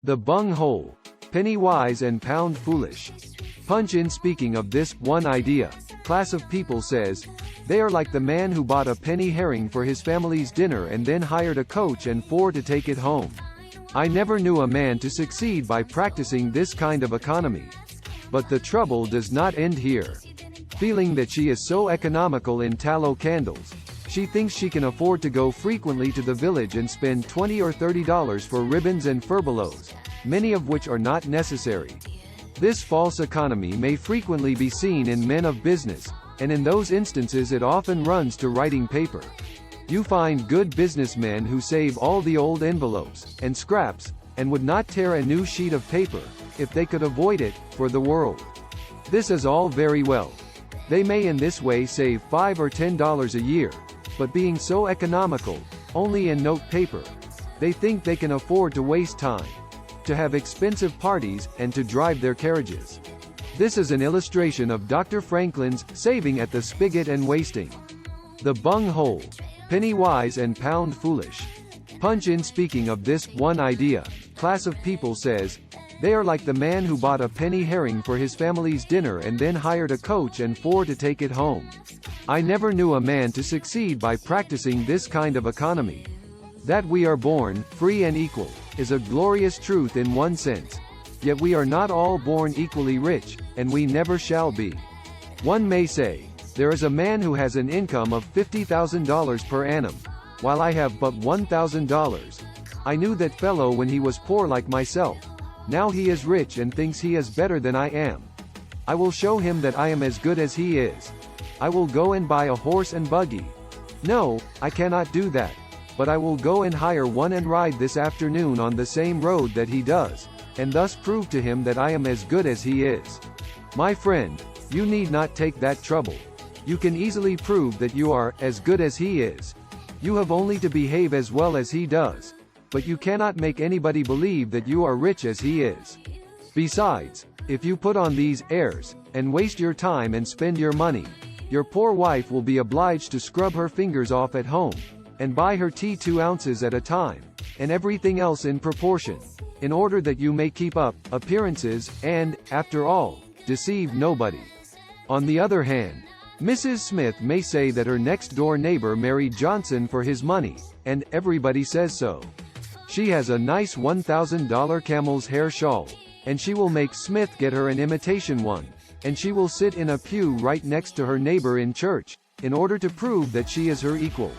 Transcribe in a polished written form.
The bung hole. Penny wise and pound foolish. Punch in. Speaking of this one idea, class of people says, they are like the man who bought a penny herring for his family's dinner and then hired a coach and four to take it home. I never knew a man to succeed by practicing this kind of economy. But the trouble does not end here. Feeling that she is so economical in tallow candles, she thinks she can afford to go frequently to the village and spend $20 or $30 for ribbons and furbelows, many of which are not necessary. This false economy may frequently be seen in men of business, and in those instances it often runs to writing paper. You find good businessmen who save all the old envelopes and scraps, and would not tear a new sheet of paper, if they could avoid it, for the world. This is all very well. They may in this way save $5 or $10 a year, but being so economical, only in note paper, they think they can afford to waste time, to have expensive parties, and to drive their carriages. This is an illustration of Dr. Franklin's saving at the spigot and wasting. The bung hole. Penny wise and pound foolish. Punch in. Speaking of this one idea, class of people says, they are like the man who bought a penny herring for his family's dinner and then hired a coach and four to take it home. I never knew a man to succeed by practicing this kind of economy. That we are born free and equal is a glorious truth in one sense. Yet we are not all born equally rich, and we never shall be. One may say, there is a man who has an income of $50,000 per annum, while I have but $1,000. I knew that fellow when he was poor like myself. Now he is rich and thinks he is better than I am. I will show him that I am as good as he is. I will go and buy a horse and buggy. No, I cannot do that. But I will go and hire one and ride this afternoon on the same road that he does, and thus prove to him that I am as good as he is. My friend, you need not take that trouble. You can easily prove that you are as good as he is. You have only to behave as well as he does. But you cannot make anybody believe that you are rich as he is. Besides, if you put on these airs, and waste your time and spend your money, your poor wife will be obliged to scrub her fingers off at home, and buy her tea 2 ounces at a time, and everything else in proportion, in order that you may keep up appearances, and, after all, deceive nobody. On the other hand, Mrs. Smith may say that her next-door neighbor married Johnson for his money, and everybody says so. She has a nice $1,000 camel's hair shawl, and she will make Smith get her an imitation one, and she will sit in a pew right next to her neighbor in church, in order to prove that she is her equal.